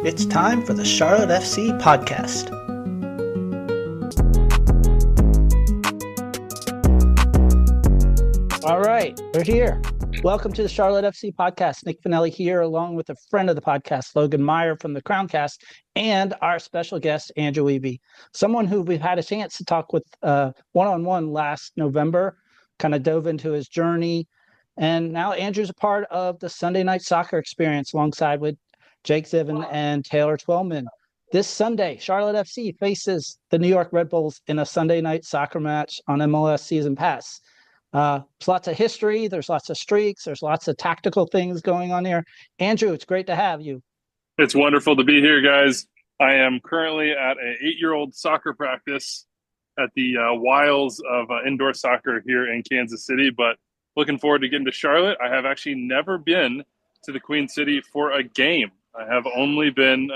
It's time for the Charlotte FC podcast. All right, we're here. Welcome to the Charlotte FC podcast. Nick Finelli here, along with a friend of the podcast, Logan Meyer from the Crowncast, and our special guest, Andrew Wiebe, someone who we've had a chance to talk with one-on-one last November, kind of dove into his journey. And now Andrew's a part of the Sunday Night Soccer experience alongside with Jake Zivin and Taylor Twellman. This Sunday, Charlotte FC faces the New York Red Bulls in a Sunday Night Soccer match on MLS Season Pass. There's lots of history, there's lots of streaks, there's lots of tactical things going on here. Andrew, it's great to have you. It's wonderful to be here, guys. I am currently at an 8-year-old soccer practice at the wiles of indoor soccer here in Kansas City, but looking forward to getting to Charlotte. I have actually never been to the Queen City for a game. I have only been,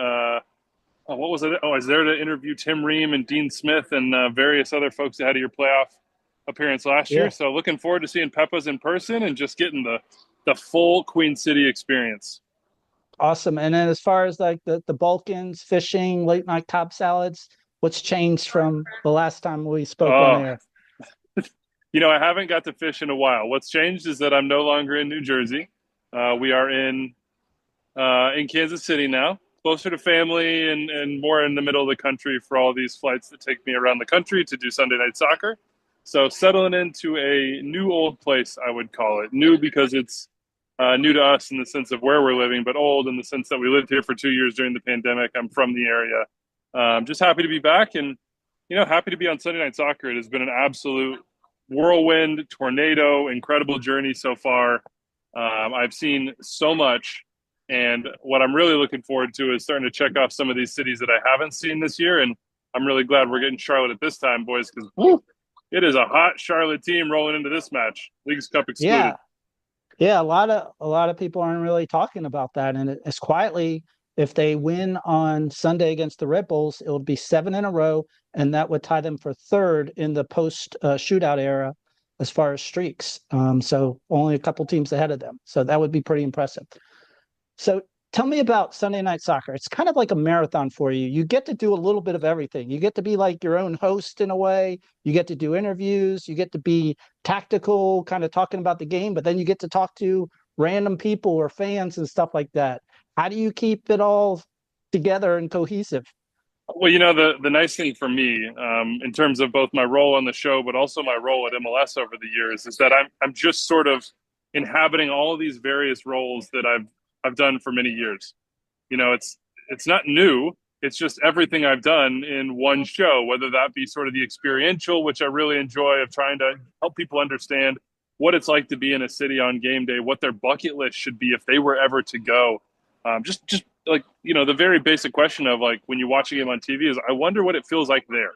what was it? Oh, I was there to interview Tim Ream and Dean Smith and various other folks ahead of your playoff appearance last year. So looking forward to seeing Pepas in person and just getting the full Queen City experience. Awesome. And then as far as like the Balkans, fishing, late night Cobb salads, what's changed from the last time we spoke on air? You know, I haven't got to fish in a while. What's changed is that I'm no longer in New Jersey. We are in Kansas City now, closer to family and more in the middle of the country for all these flights that take me around the country to do Sunday Night Soccer. So settling into a new old place, I would call it. New because it's new to us in the sense of where we're living, but old in the sense that we lived here for 2 years during the pandemic. I'm from the area. Just happy to be back and, you know, happy to be on Sunday Night Soccer. It has been an absolute whirlwind, tornado, incredible journey so far. I've seen so much. And what I'm really looking forward to is starting to check off some of these cities that I haven't seen this year. And I'm really glad we're getting Charlotte at this time, boys, because it is a hot Charlotte team rolling into this match. Leagues Cup excluded. Yeah. A lot of people aren't really talking about that. And it's quietly, if they win on Sunday against the Red Bulls, it will be 7 in a row, and that would tie them for third in the post shootout era as far as streaks. So only a couple teams ahead of them. So that would be pretty impressive. So tell me about Sunday Night Soccer. It's kind of like a marathon for you. You get to do a little bit of everything. You get to be like your own host in a way. You get to do interviews. You get to be tactical, kind of talking about the game, but then you get to talk to random people or fans and stuff like that. How do you keep it all together and cohesive? Well, you know, the nice thing for me, in terms of both my role on the show, but also my role at MLS over the years, is that I'm just sort of inhabiting all of these various roles that I've done for many years. You know, it's not new. It's just everything I've done in one show, whether that be sort of the experiential, which I really enjoy, of trying to help people understand what it's like to be in a city on game day, what their bucket list should be if they were ever to go. Just like, you know, the very basic question of like, when you watch a game on TV is, I wonder what it feels like there.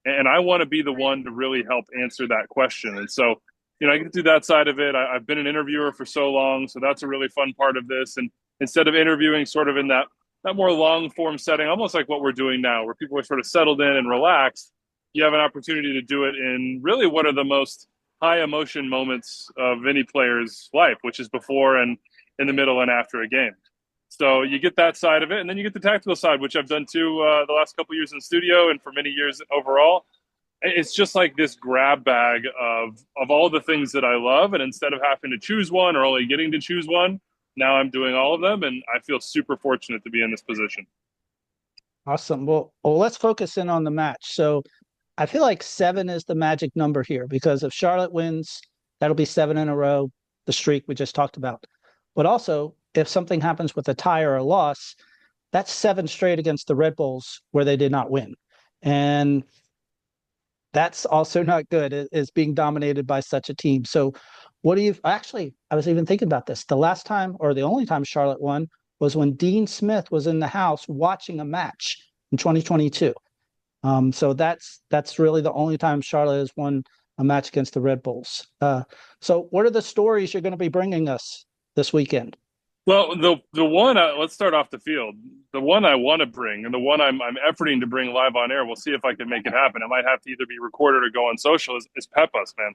And I want to be the one to really help answer that question. And so, you know, I get to do that side of it. I've been an interviewer for so long, so that's a really fun part of this. And instead of interviewing sort of in that more long form setting, almost like what we're doing now, where people are sort of settled in and relaxed, you have an opportunity to do it in really what are the most high emotion moments of any player's life, which is before and in the middle and after a game. So you get that side of it, and then you get the tactical side, which I've done too the last couple of years in the studio and for many years overall. It's just like this grab bag of all the things that I love. And instead of having to choose one or only getting to choose one, now I'm doing all of them. And I feel super fortunate to be in this position. Awesome. Well, let's focus in on the match. So I feel like 7 is the magic number here, because if Charlotte wins, that'll be 7 in a row, the streak we just talked about. But also, if something happens with a tie or a loss, that's 7 straight against the Red Bulls where they did not win. And that's also not good, is being dominated by such a team. So what do you actually, I was even thinking about this. The last time, or the only time Charlotte won, was when Dean Smith was in the house watching a match in 2022. So that's really the only time Charlotte has won a match against the Red Bulls. So what are the stories you're going to be bringing us this weekend? Well, the one, let's start off the field. The one I want to bring, and the one I'm efforting to bring live on air, we'll see if I can make it happen. It might have to either be recorded or go on social, is Pepas, man.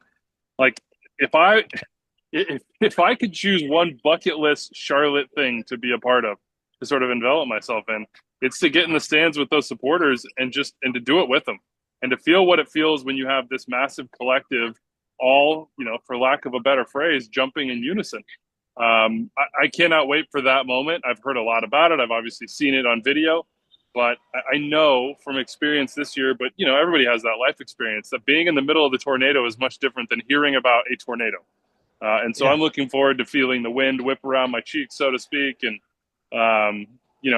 Like, if I could choose one bucket list Charlotte thing to be a part of, to sort of envelop myself in. It's to get in the stands with those supporters and to do it with them and to feel what it feels when you have this massive collective, all, for lack of a better phrase, jumping in unison. I cannot wait for that moment. I've heard a lot about it. I've obviously seen it on video, but I know from experience this year, but everybody has that life experience, that being in the middle of the tornado is much different than hearing about a tornado. And so Yeah. I'm looking forward to feeling the wind whip around my cheeks, so to speak, and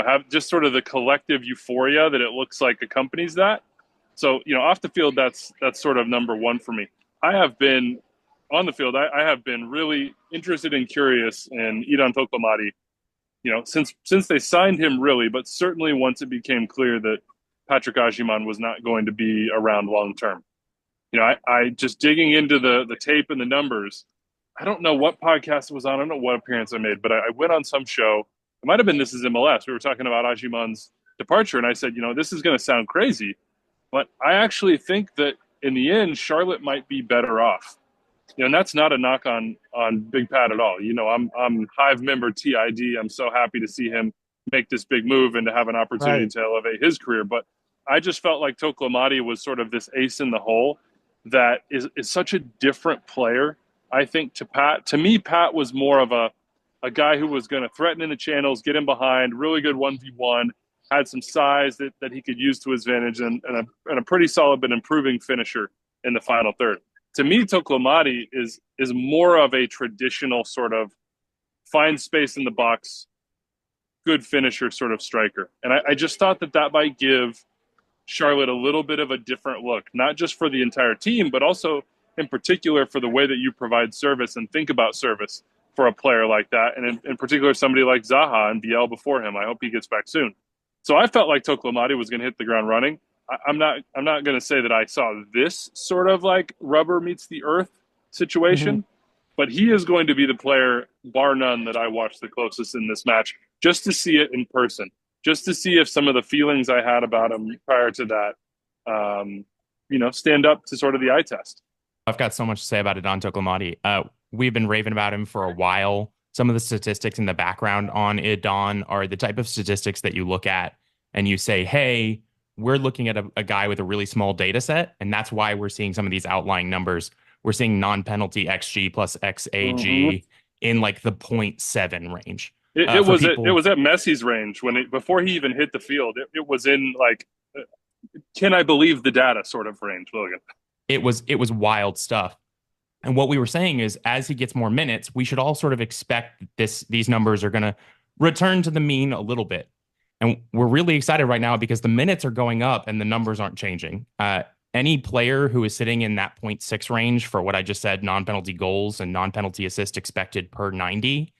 have just sort of the collective euphoria that it looks like accompanies that. So off the field, that's sort of number one for me. I have been on the field. I have been really interested and curious in Idan Tokomati, since they signed him, really, but certainly once it became clear that Patrick Agiman was not going to be around long term. I just digging into the tape and the numbers. I don't know what podcast it was on. I don't know what appearance I made, but I went on some show. It might have been This Is MLS. We were talking about Agiman's departure, and I said, this is going to sound crazy, but I actually think that in the end, Charlotte might be better off. And that's not a knock on Big Pat at all. I'm Hive member TID. I'm so happy to see him make this big move and to have an opportunity Right. to elevate his career. But I just felt like Toklomati was sort of this ace in the hole that is such a different player. I think to Pat, to me, Pat was more of a guy who was going to threaten in the channels, get in behind, really good 1v1, had some size that he could use to his advantage, and a pretty solid but improving finisher in the final third. To me, Toklomati is more of a traditional sort of find space in the box, good finisher sort of striker. And I just thought that might give Charlotte a little bit of a different look, not just for the entire team, but also in particular for the way that you provide service and think about service for a player like that. And in particular, somebody like Zaha and Biel before him. I hope he gets back soon. So I felt like Toklomati was going to hit the ground running. I'm not going to say that I saw this sort of like rubber meets the earth Hmm. situation, but he is going to be the player, bar none, that I watched the closest in this match, just to see it in person, just to see if some of the feelings I had about him prior to that, stand up to sort of the eye test. I've got so much to say about Adon Toklomati. We've been raving about him for a while. Some of the statistics in the background on Adon are the type of statistics that you look at and you say, hey, we're looking at a guy with a really small data set, and that's why we're seeing some of these outlying numbers. We're seeing non-penalty XG plus Mm-hmm. XAG in like the 0.7 range. It For was it people, was at Messi's range before he even hit the field. It was in like, can I believe the data sort of range, Logan? it was wild stuff. And what we were saying is, as he gets more minutes, we should all sort of expect these numbers are going to return to the mean a little bit. And we're really excited right now because the minutes are going up and the numbers aren't changing. Any player who is sitting in that 0.6 range for what I just said, non-penalty goals and non-penalty assist expected per 90,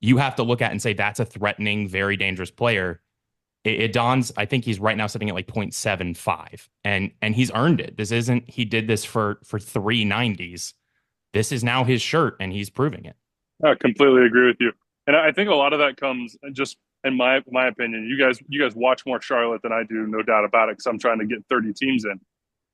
you have to look at and say that's a threatening, very dangerous player. It dawns, I think he's right now sitting at like 0.75, and he's earned it. This isn't, he did this for 390s. This is now his shirt, and he's proving it. I completely agree with you, and I think a lot of that comes just in my opinion. You guys watch more Charlotte than I do, no doubt about it, because I'm trying to get 30 teams in.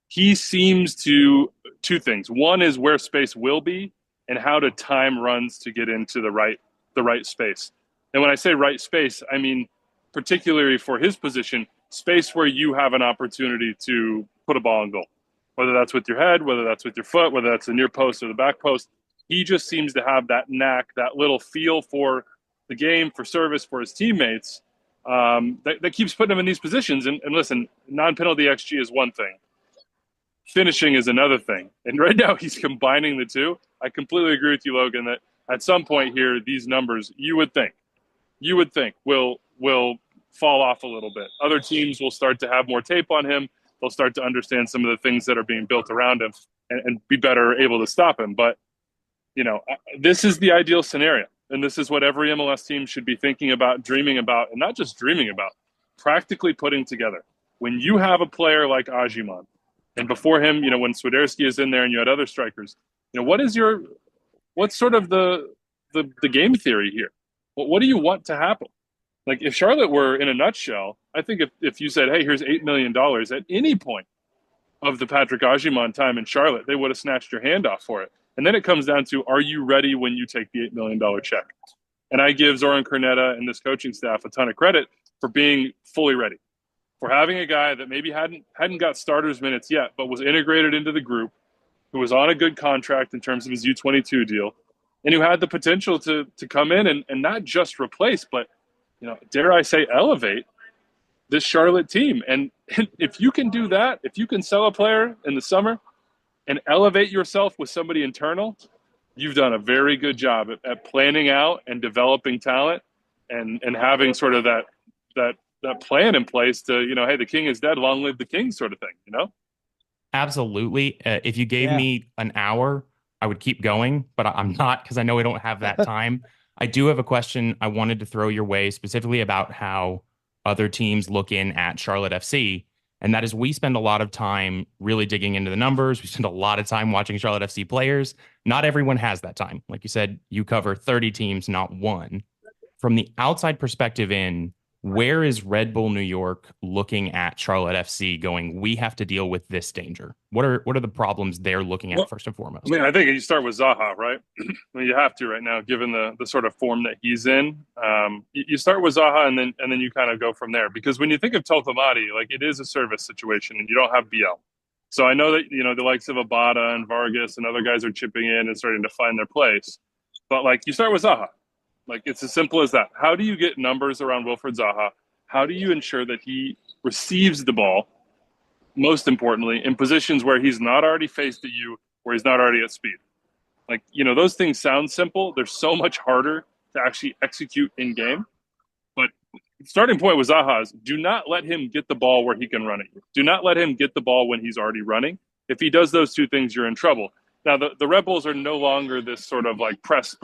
He seems to two things. One is where space will be, and how to time runs to get into the right space. And when I say right space, I mean particularly for his position, space where you have an opportunity to put a ball in goal, whether that's with your head, whether that's with your foot, whether that's the near post or the back post. He just seems to have that knack, that little feel for the game, for service, for his teammates, that keeps putting him in these positions. And listen, non-penalty XG is one thing. Finishing is another thing. And right now he's combining the two. I completely agree with you, Logan, that at some point here, these numbers, you would think will fall off a little bit. Other teams will start to have more tape on him. They'll start to understand some of the things that are being built around him and be better able to stop him. But this is the ideal scenario, and this is what every MLS team should be thinking about, dreaming about, and not just dreaming about, practically putting together. When you have a player like Agiman, and before him, when Swiderski is in there, and you had other strikers, what's sort of the game theory here? What do you want to happen? Like if Charlotte were in a nutshell, I think if you said, hey, here's $8 million at any point of the Patrick Agiman time in Charlotte, they would have snatched your hand off for it. And then it comes down to, are you ready when you take the $8 million check? And I give Zoran Cornetta and this coaching staff a ton of credit for being fully ready, for having a guy that maybe hadn't got starters minutes yet, but was integrated into the group, who was on a good contract in terms of his U22 deal, and who had the potential to come in and not just replace, but, dare I say, elevate this Charlotte team. And if you can do that, if you can sell a player in the summer and elevate yourself with somebody internal, you've done a very good job at planning out and developing talent and having sort of that plan in place to, hey, the king is dead, long live the king sort of thing, Absolutely. If you gave me an hour, I would keep going, but I'm not, because I know we don't have that time. I do have a question I wanted to throw your way, specifically about how other teams look in at Charlotte FC. And that is, we spend a lot of time really digging into the numbers. We spend a lot of time watching Charlotte FC players. Not everyone has that time. Like you said, you cover 30 teams, not one. From the outside perspective in, where is Red Bull New York looking at Charlotte FC going, we have to deal with this danger? What are the problems they're looking at first and foremost? I think you start with Zaha, right? You have to right now, given the sort of form that he's in. You start with Zaha and then you kind of go from there. Because when you think of Tolkamati, like, it is a service situation and you don't have BL. So I know that, the likes of Abada and Vargas and other guys are chipping in and starting to find their place. But, like, you start with Zaha. Like, it's as simple as that. How do you get numbers around Wilfried Zaha? How do you ensure that he receives the ball, most importantly, in positions where he's not already faced at you, where he's not already at speed? Like, those things sound simple. They're so much harder to actually execute in game. But starting point with Zaha is, do not let him get the ball where he can run at you. Do not let him get the ball when he's already running. If he does those two things, you're in trouble. Now, the Red Bulls are no longer this sort of like press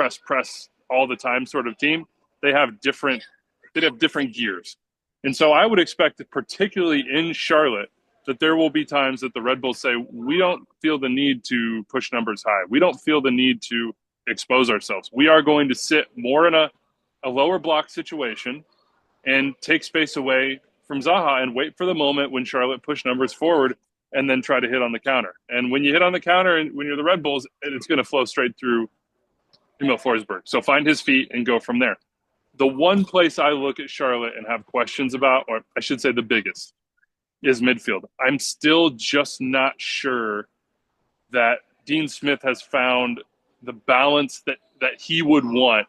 all the time sort of team. They have different gears. And so I would expect, particularly in Charlotte, that there will be times that the Red Bulls say, we don't feel the need to push numbers high. We don't feel the need to expose ourselves. We are going to sit more in a lower block situation and take space away from Zaha and wait for the moment when Charlotte push numbers forward and then try to hit on the counter. And when you hit on the counter and when you're the Red Bulls, it's going to flow straight through Emil Forsberg. So find his feet and go from there. The one place I look at Charlotte and have questions about, or I should say the biggest, is midfield. I'm still just not sure that Dean Smith has found the balance that he would want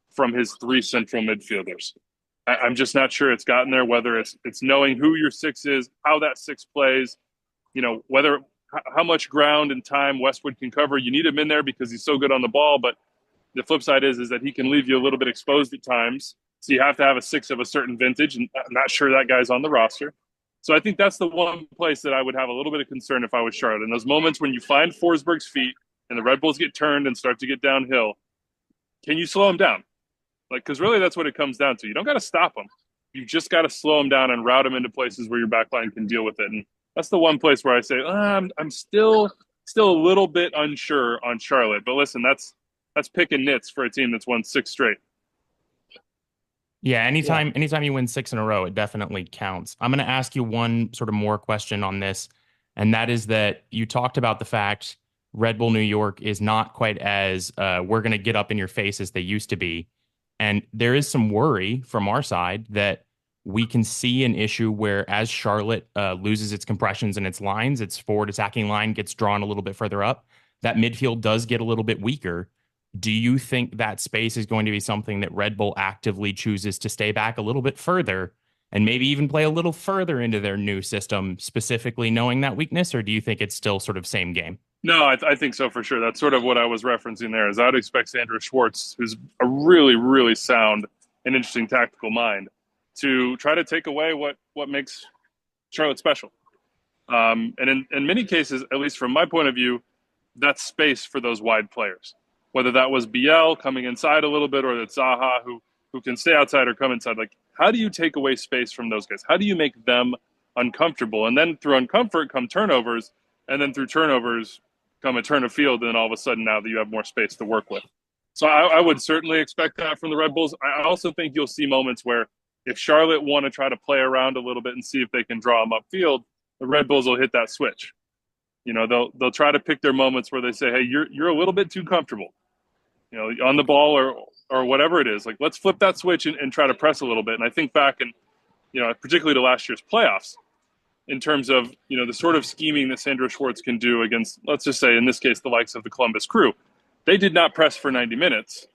from his three central midfielders. I'm just not sure it's gotten there, whether it's knowing who your six is, how that six plays, how much ground and time Westwood can cover. You need him in there because he's so good on the ball, but the flip side is that he can leave you a little bit exposed at times. So you have to have a six of a certain vintage, and I'm not sure that guy's on the roster. So I think that's the one place that I would have a little bit of concern if I was Charlotte. In those moments when you find Forsberg's feet and the Red Bulls get turned and start to get downhill, can you slow him down? Because really that's what it comes down to. You don't got to stop him. You just got to slow him down and route him into places where your backline can deal with it. And that's the one place where I say, I'm still a little bit unsure on Charlotte. But listen, that's picking nits for a team that's won 6 straight. Yeah, anytime you win 6 in a row, it definitely counts. I'm going to ask you one sort of more question on this, and that is that you talked about the fact Red Bull New York is not quite as we're going to get up in your face as they used to be. And there is some worry from our side that we can see an issue where as Charlotte loses its compressions and its lines, its forward attacking line gets drawn a little bit further up, that midfield does get a little bit weaker. Do you think that space is going to be something that Red Bull actively chooses to stay back a little bit further and maybe even play a little further into their new system, specifically knowing that weakness? Or do you think it's still sort of same game? No, I think so for sure. That's sort of what I was referencing there. Is I'd expect Sandro Schwartz, who's a really, really sound and interesting tactical mind, to try to take away what makes Charlotte special. And in many cases, at least from my point of view, that's space for those wide players. Whether that was BL coming inside a little bit or that Zaha who can stay outside or come inside. Like, how do you take away space from those guys? How do you make them uncomfortable? And then through uncomfort come turnovers, and then through turnovers come a turn of field, and all of a sudden now that you have more space to work with. So I would certainly expect that from the Red Bulls. I also think you'll see moments where if Charlotte want to try to play around a little bit and see if they can draw them upfield, the Red Bulls will hit that switch. They'll try to pick their moments where they say, hey, you're a little bit too comfortable, on the ball or whatever it is. Like, let's flip that switch and try to press a little bit. And I think back and, particularly to last year's playoffs, in terms of, the sort of scheming that Sandro Schwartz can do against, let's just say, in this case, the likes of the Columbus Crew. They did not press for 90 minutes.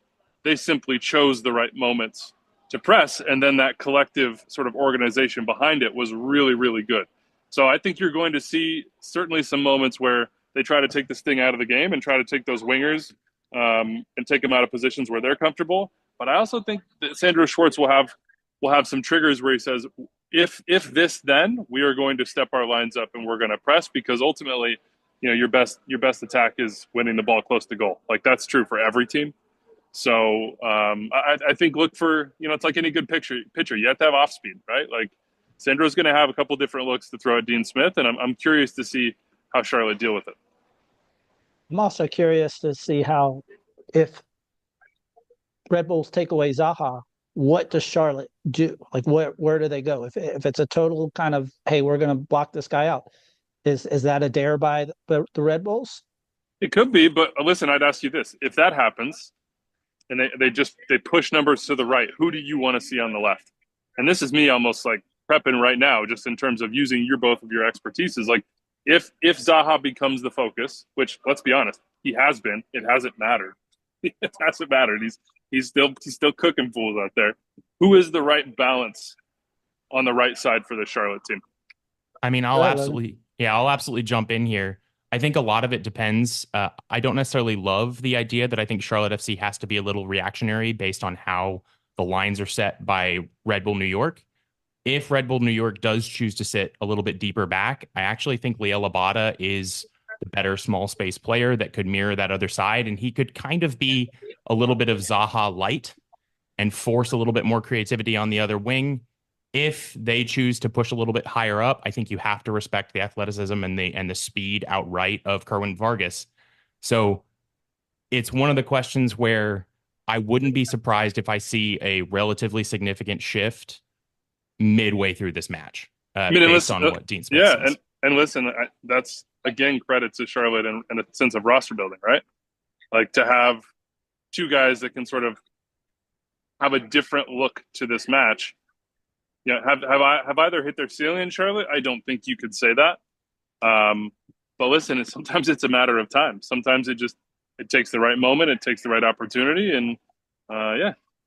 They simply chose the right moments to press, and then that collective sort of organization behind it was really, really good. So I think you're going to see certainly some moments where they try to take this thing out of the game and try to take those wingers and take them out of positions where they're comfortable. But I also think that Sandro Schwartz will have some triggers where he says, if this, then we are going to step our lines up and we're going to press, because ultimately, your best attack is winning the ball close to goal. Like, that's true for every team. So I think look for, it's like any good pitcher. You have to have off speed, right? Like, Sandro's going to have a couple different looks to throw at Dean Smith, and I'm curious to see how Charlotte deal with it. I'm also curious to see how, if Red Bulls take away Zaha, what does Charlotte do? Like, where do they go? If it's a total kind of, hey, we're going to block this guy out, is that a dare by the Red Bulls? It could be, but listen, I'd ask you this: if that happens, and they push numbers to the right, who do you want to see on the left? And this is me almost like prepping right now, just in terms of using both of your expertise. Is like, if Zaha becomes the focus, which, let's be honest, he has been, it hasn't mattered. It hasn't mattered. He's still cooking fools out there. Who is the right balance on the right side for the Charlotte team? I mean, I'll absolutely jump in here. I think a lot of it depends. I don't necessarily love the idea that I think Charlotte FC has to be a little reactionary based on how the lines are set by Red Bull New York. If Red Bull New York does choose to sit a little bit deeper back, I actually think Liel Abada is the better small space player that could mirror that other side. And he could kind of be a little bit of Zaha light and force a little bit more creativity on the other wing. If they choose to push a little bit higher up, I think you have to respect the athleticism and the speed outright of Kerwin Vargas. So it's one of the questions where I wouldn't be surprised if I see a relatively significant shift midway through this match, based on what Dean Smith says. And listen, that's, again, credit to Charlotte and a sense of roster building, right? Like, to have two guys that can sort of have a different look to this match. Have either hit their ceiling in Charlotte? I don't think you could say that. But listen, sometimes it's a matter of time. Sometimes it takes the right moment, it takes the right opportunity, and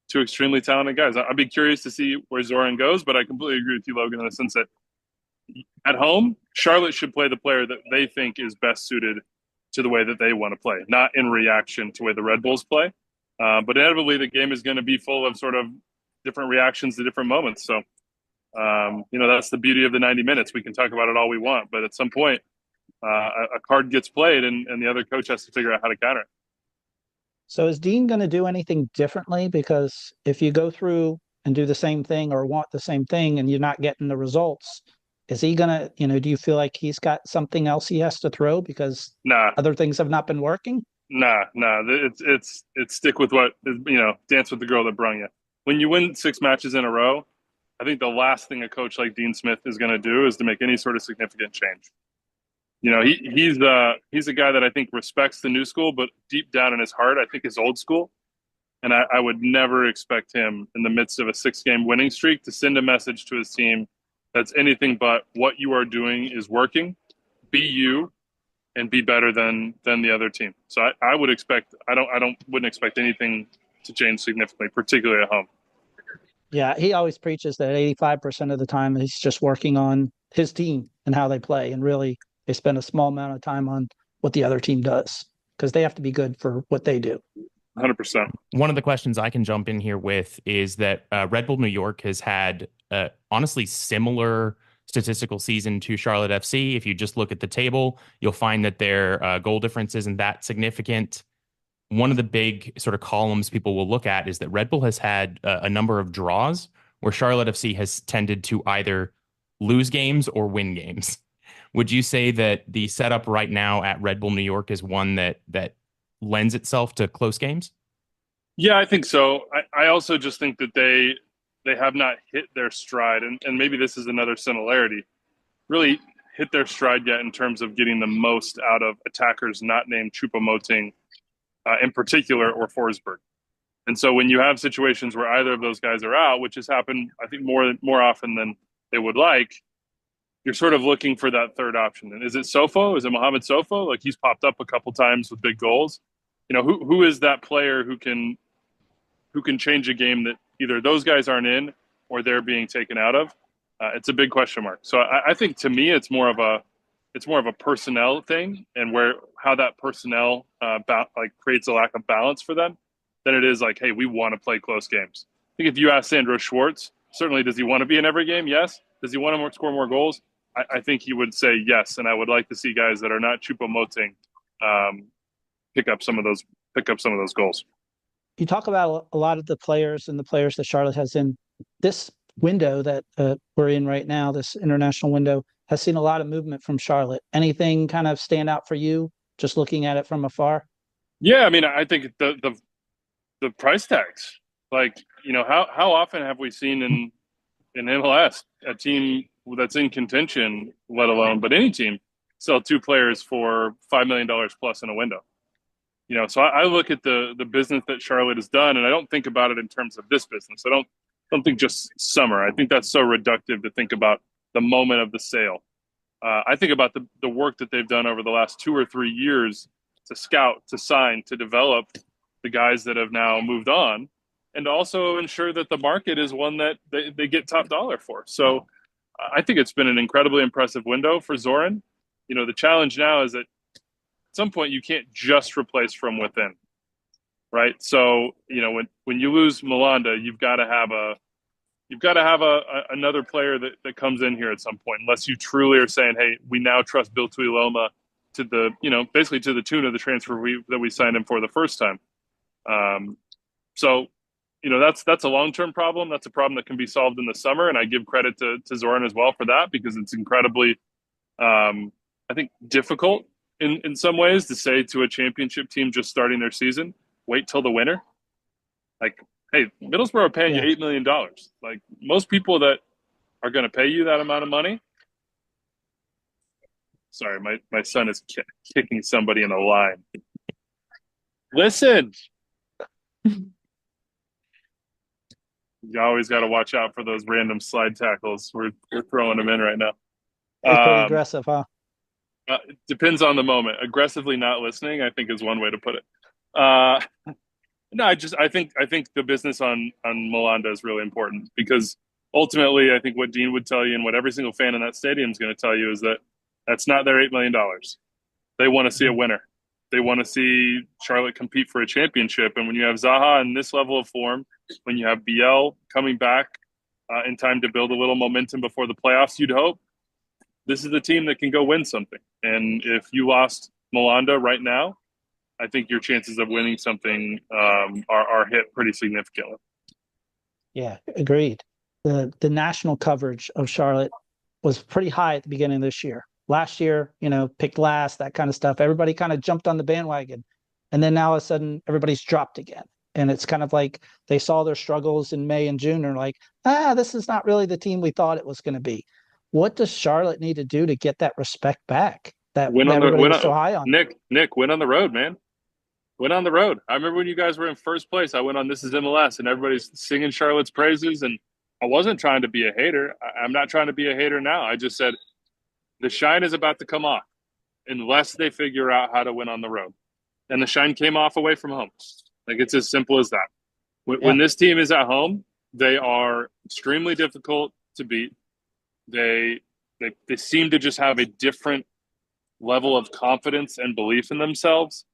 two extremely talented guys. I'd be curious to see where Zoran goes, but I completely agree with you, Logan, in the sense that at home, Charlotte should play the player that they think is best suited to the way that they want to play, not in reaction to the way the Red Bulls play. But inevitably, the game is going to be full of sort of different reactions to different moments. So, that's the beauty of the 90 minutes. We can talk about it all we want, but at some point, a card gets played and the other coach has to figure out how to counter it. So is Dean going to do anything differently? Because if you go through and do the same thing or want the same thing and you're not getting the results, is he going to, do you feel like he's got something else he has to throw because other things have not been working? Nah. It's stick with what, dance with the girl that brung you. When you win 6 matches in a row, I think the last thing a coach like Dean Smith is going to do is to make any sort of significant change. He's a guy that I think respects the new school, but deep down in his heart, I think is old school. And I would never expect him in the midst of a 6-game winning streak to send a message to his team that's anything but what you are doing is working. Be you and be better than the other team. So I would expect, wouldn't expect anything to change significantly, particularly at home. Yeah, he always preaches that 85% of the time he's just working on his team and how they play, and really they spend a small amount of time on what the other team does because they have to be good for what they do. 100%. One of the questions I can jump in here with is that Red Bull New York has had honestly similar statistical season to Charlotte FC. If you just look at the table, you'll find that their goal difference isn't that significant. One of the big sort of columns people will look at is that Red Bull has had a number of draws where Charlotte FC has tended to either lose games or win games. Would you say that the setup right now at Red Bull New York is one that lends itself to close games? Yeah, I think so. I also just think that they have not hit their stride, and maybe this is another similarity, really hit their stride yet in terms of getting the most out of attackers not named Choupo-Moting in particular, or Forsberg. And so when you have situations where either of those guys are out, which has happened, I think more often than they would like, you're sort of looking for that third option. And is it Sofo? Is it Mohamed Sofo? Like, he's popped up a couple times with big goals. You know, who is that player who can change a game that either those guys aren't in or they're being taken out of? It's a big question mark. So I think, to me, it's more of a personnel thing, and how that personnel creates a lack of balance for them, than it is like, hey, we want to play close games. I think if you ask Sandro Schwartz, certainly, does he want to be in every game? Yes. Does he want to score more goals? I think he would say yes, and I would like to see guys that are not Choupo-Moting pick up some of those goals. You talk about a lot of the players and the players that Charlotte has in this window that we're in right now. This international window has seen a lot of movement from Charlotte. Anything kind of stand out for you, just looking at it from afar? Yeah, I mean, I think the price tags. Like, you know, how often have we seen in MLS a team that's in contention, let alone, but any team, sell two players for $5 million plus in a window? You know, so I look at the business that Charlotte has done, and I don't think about it in terms of this business. I don't think just summer. I think that's so reductive to think about the moment of the sale. I think about the work that they've done over the last 2 or 3 years to scout, to sign, to develop the guys that have now moved on, and also ensure that the market is one that they get top dollar for. So I think it's been an incredibly impressive window for Zoran. You know, the challenge now is that at some point you can't just replace from within, right? So, you know, when you lose Malanda, you've got to have another player that comes in here at some point, unless you truly are saying, hey, we now trust Bill Tuiloma to basically to the tune of the transfer that we signed him for the first time. So, you know, that's a long-term problem. That's a problem that can be solved in the summer. And I give credit to Zoran as well for that, because it's incredibly, I think, difficult in some ways to say to a championship team just starting their season, wait till the winter. Like, hey, Middlesbrough are paying you $8 million. Like, most people that are going to pay you that amount of money. Sorry, my son is kicking somebody in the line. Listen. You always got to watch out for those random slide tackles. We're throwing them in right now. It's pretty aggressive, huh? Depends on the moment. Aggressively not listening, I think, is one way to put it. No, I think the business on Malanda is really important, because ultimately, I think what Dean would tell you, and what every single fan in that stadium is going to tell you, is that that's not their $8 million. They want to see a winner. They want to see Charlotte compete for a championship. And when you have Zaha in this level of form, when you have BL coming back in time to build a little momentum before the playoffs, you'd hope this is the team that can go win something. And if you lost Malanda right now, I think your chances of winning something are hit pretty significantly. Yeah, agreed. The national coverage of Charlotte was pretty high at the beginning of this year. Last year, you know, picked last, that kind of stuff. Everybody kind of jumped on the bandwagon. And then now all of a sudden, everybody's dropped again. And it's kind of like they saw their struggles in May and June and are like, this is not really the team we thought it was going to be. What does Charlotte need to do to get that respect back that everybody was so high on? Nick, win on the road, man. Win on the road. I remember when you guys were in first place, I went on This Is MLS, and everybody's singing Charlotte's praises. And I wasn't trying to be a hater. I'm not trying to be a hater now. I just said the shine is about to come off unless they figure out how to win on the road. And the shine came off away from home. Like, it's as simple as that. When this team is at home, they are extremely difficult to beat. They seem to just have a different level of confidence and belief in themselves.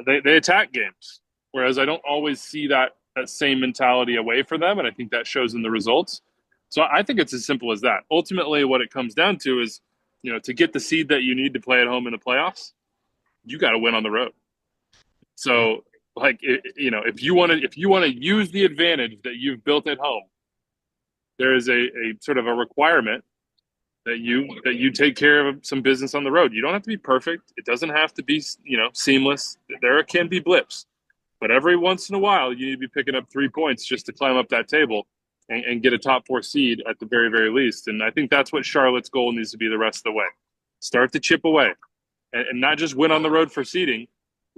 They attack games, whereas I don't always see that same mentality away from them, and I think that shows in the results. So I think it's as simple as that. Ultimately, what it comes down to is, you know, to get the seed that you need to play at home in the playoffs, you got to win on the road. So, like, you know, if you want to use the advantage that you've built at home, there is a sort of a requirement that you take care of some business on the road. You don't have to be perfect. It doesn't have to be, you know, seamless. There can be blips, but every once in a while, you need to be picking up 3 points just to climb up that table and get a top 4 seed at the very, very least. And I think that's what Charlotte's goal needs to be the rest of the way. Start to chip away and not just win on the road for seeding.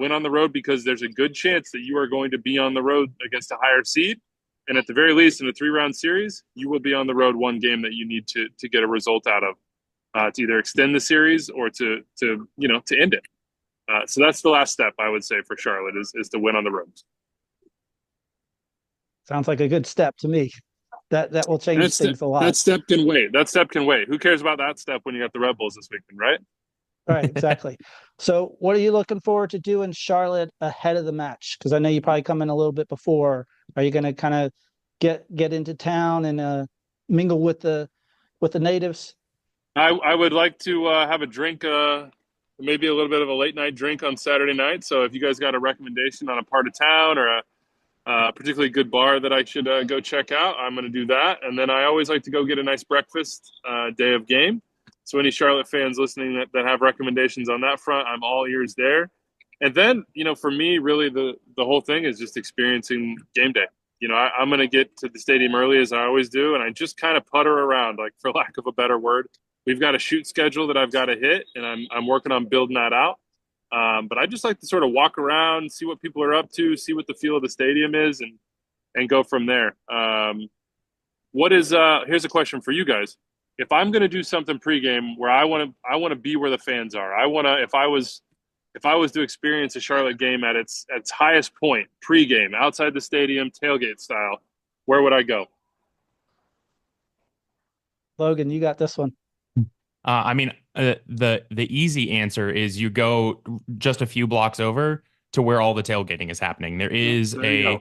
Win on the road because there's a good chance that you are going to be on the road against a higher seed. And at the very least, in a 3-round series, you will be on the road one game that you need to get a result out of, to either extend the series or to end it. So that's the last step, I would say, for Charlotte is to win on the road. Sounds like a good step to me. That will change things a lot. That step can wait. Who cares about that step when you got the Red Bulls this weekend, right? Right, exactly. So what are you looking forward to do in Charlotte ahead of the match? Because I know you probably come in a little bit before. Are you going to kind of get into town and mingle with the natives? I would like to have a drink, maybe a little bit of a late night drink on Saturday night. So if you guys got a recommendation on a part of town or a particularly good bar that I should go check out, I'm going to do that. And then I always like to go get a nice breakfast day of game. So any Charlotte fans listening that have recommendations on that front, I'm all ears there. And then, for me, really the whole thing is just experiencing game day. I'm going to get to the stadium early as I always do, and I just kind of putter around, like, for lack of a better word. We've got a shoot schedule that I've got to hit, and I'm working on building that out. But I just like to sort of walk around, see what people are up to, see what the feel of the stadium is, and go from there. Here's a question for you guys. If I'm going to do something pregame where I want to be where the fans are, if I was to experience a Charlotte game at its highest point pregame, outside the stadium, tailgate style, where would I go? Logan, you got this one. The easy answer is you go just a few blocks over to where all the tailgating is happening. There is a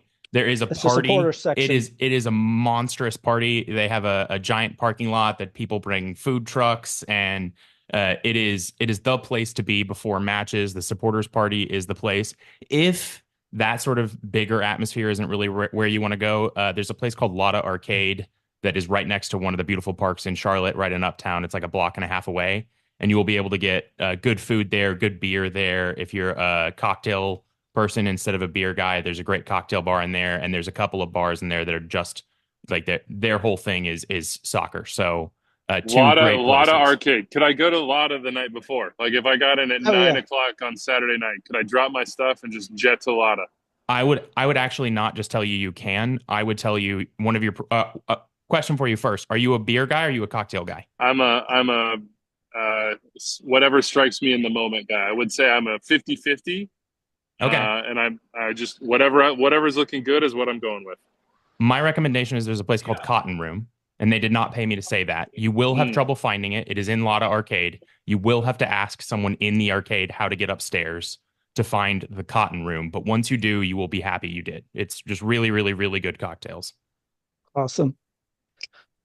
party. It is a monstrous party. They have a giant parking lot that people bring food trucks, and it is the place to be before matches. The supporters party is the place. If that sort of bigger atmosphere isn't really where you want to go, there's a place called Lotta Arcade that is right next to one of the beautiful parks in Charlotte, right in Uptown. It's like a block and a half away, and you will be able to get good food there, good beer there. If you're a cocktail person instead of a beer guy, there's a great cocktail bar in there, and there's a couple of bars in there that are just like their whole thing is soccer. So Lotta Arcade. Could I go to Lotta the night before? Like if I got in at 9 o'clock on Saturday night, could I drop my stuff and just jet to Lotta? I would actually not just tell you can. I would tell you one of your question for you first. Are you a beer guy or are you a cocktail guy? I'm a whatever strikes me in the moment guy. I would say I'm a 50-50. Okay. And I just whatever's looking good is what I'm going with. My recommendation is there's a place called Cotton Room, and they did not pay me to say that. You will have trouble finding it. It is in Lotta Arcade. You will have to ask someone in the arcade how to get upstairs to find the Cotton Room. But once you do, you will be happy you did. It's just really, really, really good cocktails. Awesome.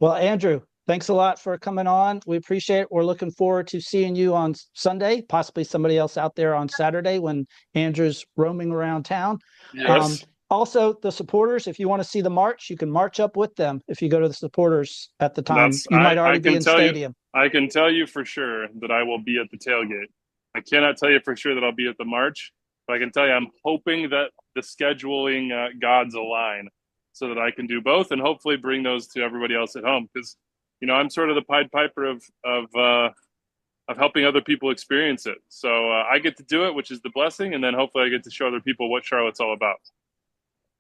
Well, Andrew, thanks a lot for coming on. We appreciate it. We're looking forward to seeing you on Sunday, possibly somebody else out there on Saturday when Andrew's roaming around town. Yes. Also, the supporters, if you want to see the march, you can march up with them if you go to the supporters at the time. You might already be in stadium. I can tell you for sure that I will be at the tailgate. I cannot tell you for sure that I'll be at the march, but I can tell you I'm hoping that the scheduling gods align so that I can do both and hopefully bring those to everybody else at home. Because, I'm sort of the Pied Piper of helping other people experience it. So I get to do it, which is the blessing. And then hopefully I get to show other people what Charlotte's all about.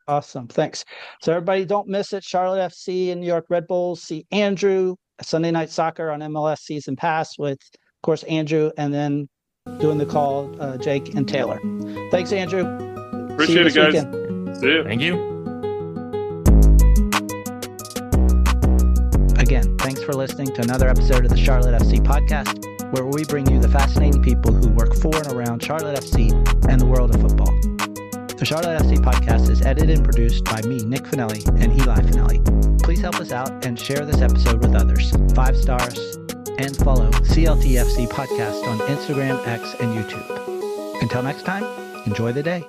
Awesome. Thanks. So everybody, don't miss it. Charlotte FC and New York Red Bulls. See Andrew Sunday Night Soccer on MLS Season Pass with, of course, Andrew, and then doing the call, Jake and Taylor. Thanks, Andrew. Appreciate it, guys. Weekend. See you. Thank you. Again, thanks for listening to another episode of the Charlotte FC podcast, where we bring you the fascinating people who work for and around Charlotte FC and the world of football. The Charlotte FC podcast is edited and produced by me, Nick Finelli, and Eli Finelli. Please help us out and share this episode with others. 5 stars, and follow CLTFC podcast on Instagram, X, and YouTube. Until next time, enjoy the day.